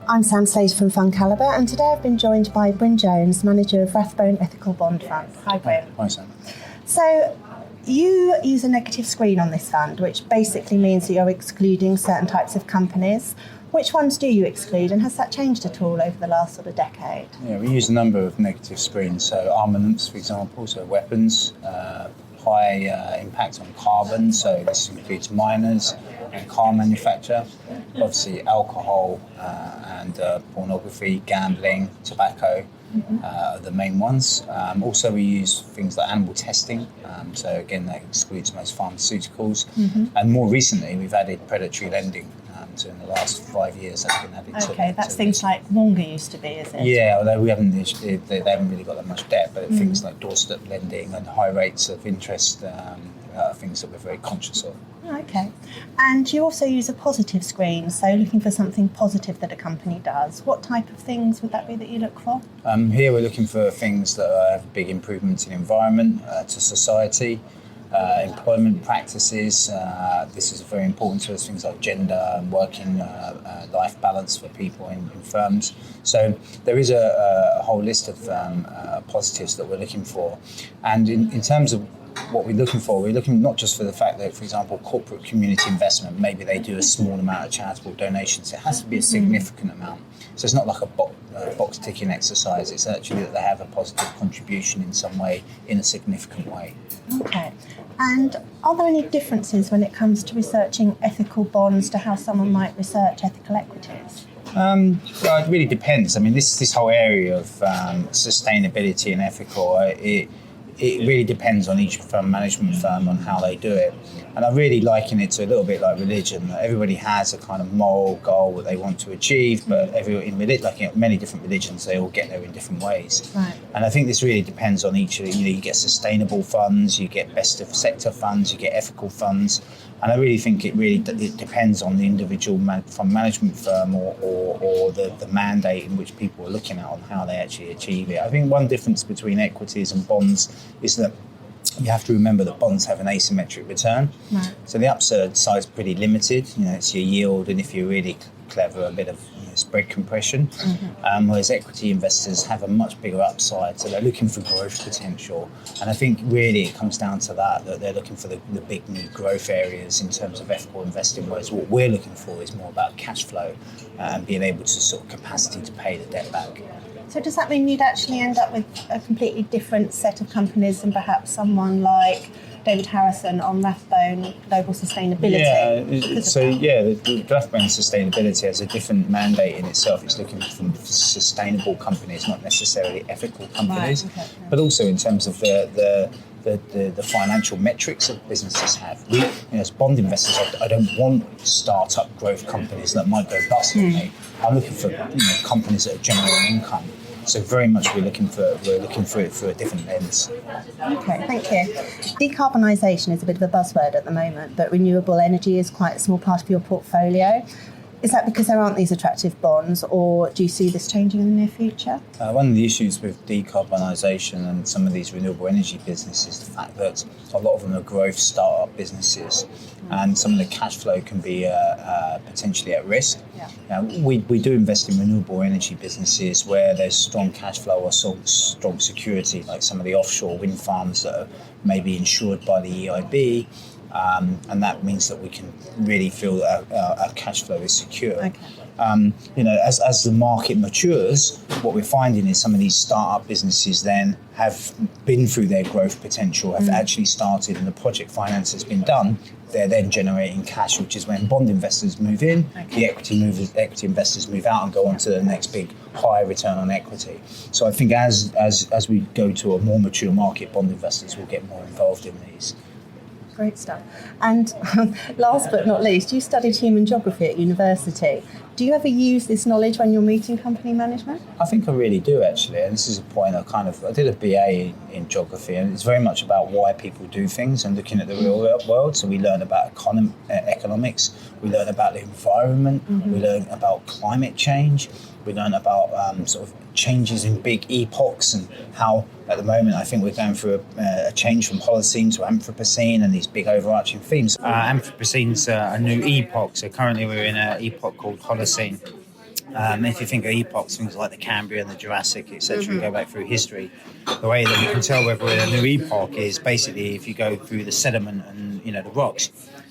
I'm Sam Slater from FundCalibre, and today I've been joined by Bryn Jones, manager of Rathbone Ethical Bond Fund. Hi, Bryn. Hi, Sam. So, you use a negative screen on this fund, which basically means that you're excluding certain types of companies. Which ones do you exclude, and has that changed at all over the last sort of decade? Yeah, we use a number of negative screens, so armaments, for example, so weapons, high impact on carbon, so this includes miners and car manufacture, obviously alcohol and pornography, gambling, tobacco are the main ones. Also we use things like animal testing, so again that excludes most pharmaceuticals, and more recently we've added predatory lending. So in the last 5 years, that's been added to. Okay, that's things like Wonga used to be, is it? Yeah, although they haven't really got that much debt, but things like doorstep lending and high rates of interest are things that we're very conscious of. Okay, and you also use a positive screen, so looking for something positive that a company does. What type of things would that be that you look for? Here we're looking for things that have big improvements in environment, to society. Employment practices, this is very important to us, things like gender and working life balance for people in firms. So there is a whole list of positives that we're looking for. And in terms of what we're looking not just for the fact that, for example, corporate community investment, maybe they do a small amount of charitable donations. It has to be a significant amount. So it's not like a box ticking exercise. It's actually that they have a positive contribution in some way, in a significant way. Okay. And are there any differences when it comes to researching ethical bonds to how someone might research ethical equities? Well, it really depends. I mean, this whole area of sustainability and ethical, it really depends on each management firm on how they do it. And I really liken it to a little bit like religion. Everybody has a kind of moral goal that they want to achieve, but many different religions, they all get there in different ways. Right. And I think this really depends on each. You get sustainable funds, you get best of sector funds, you get ethical funds. And I really think it depends on the individual fund management firm or the mandate in which people are looking at on how they actually achieve it. I think one difference between equities and bonds is that you have to remember that bonds have an asymmetric return. Right. So the upside side is pretty limited. It's your yield, and if you're really clever, a bit of spread compression. Whereas equity investors have a much bigger upside, so they're looking for growth potential. And I think really it comes down to that they're looking for the big new growth areas in terms of ethical investing, whereas what we're looking for is more about cash flow and being able to sort of capacity to pay the debt back. So does that mean you'd actually end up with a completely different set of companies than perhaps someone like David Harrison on Rathbone Global Sustainability? The Rathbone Sustainability has a different mandate in itself. It's looking for sustainable companies, not necessarily ethical companies, right, okay. But also in terms of the financial metrics that businesses have. We, as bond investors, I don't want start-up growth companies that might go bust on me. I'm looking for companies that are generating income. So very much we're looking for it through a different lens. Okay, thank you. Decarbonisation is a bit of a buzzword at the moment, but renewable energy is quite a small part of your portfolio. Is that because there aren't these attractive bonds, or do you see this changing in the near future? One of the issues with decarbonisation and some of these renewable energy businesses is the fact that a lot of them are growth startup businesses, and some of the cash flow can be potentially at risk. Yeah. Now, we do invest in renewable energy businesses where there's strong cash flow or strong security, like some of the offshore wind farms that are maybe insured by the EIB. And that means that we can really feel our cash flow is secure. Okay. As the market matures, what we're finding is some of these startup businesses then have been through their growth potential, have actually started, and the project finance has been done. They're then generating cash, which is when bond investors move in, the equity investors move out and go on to the next big higher return on equity. So I think as we go to a more mature market, bond investors will get more involved in these. Great stuff. And last but not least, you studied human geography at university. Do you ever use this knowledge when you're meeting company management? I think I really do, actually. And this is a point I did a BA in geography, and it's very much about why people do things and looking at the real world. So we learn about economics, we learn about the environment, we learn about climate change, we learn about sort of changes in big epochs and how at the moment I think we're going through a change from Holocene to Anthropocene and these big overarching themes. Anthropocene's a new epoch, so currently we're in an epoch called Holocene. If you think of epochs, things like the Cambrian, the Jurassic, etc., you go back through history, the way that we can tell whether we're in a new epoch is basically if you go through the sediment and, the rocks.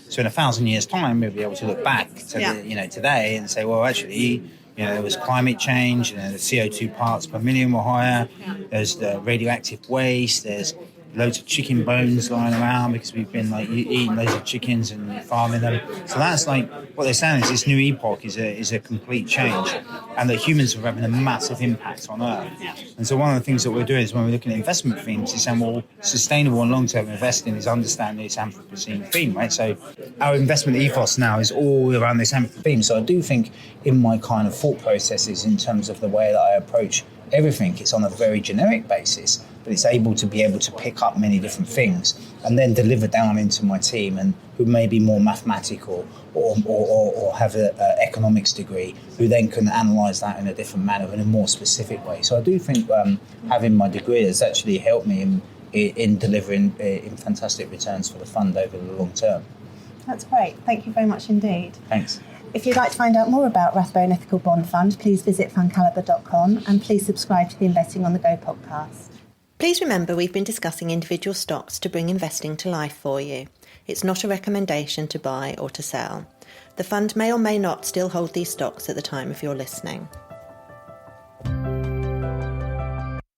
So in 1,000 years' time, we'll be able to look back to today and say, well, actually, there was climate change, the CO2 parts per million were higher, there's the radioactive waste, there's loads of chicken bones lying around because we've been eating loads of chickens and farming them. So that's what they're saying is this new epoch is a complete change, and that humans are having a massive impact on Earth. And so one of the things that we're doing is when we're looking at investment themes is saying, well, sustainable and long-term investing is understanding this Anthropocene theme, right? So our investment ethos now is all around this Anthropocene theme. So I do think in my kind of thought processes in terms of the way that I approach everything, it's on a very generic basis, but it's able to pick up many different things and then deliver down into my team, and who may be more mathematical or have an economics degree, who then can analyse that in a different manner, in a more specific way. So I do think having my degree has actually helped me in delivering in fantastic returns for the fund over the long term. That's great. Thank you very much indeed. Thanks. If you'd like to find out more about Rathbone Ethical Bond Fund, please visit FundCalibre.com and please subscribe to the Investing on the Go podcast. Please remember we've been discussing individual stocks to bring investing to life for you. It's not a recommendation to buy or to sell. The fund may or may not still hold these stocks at the time of your listening.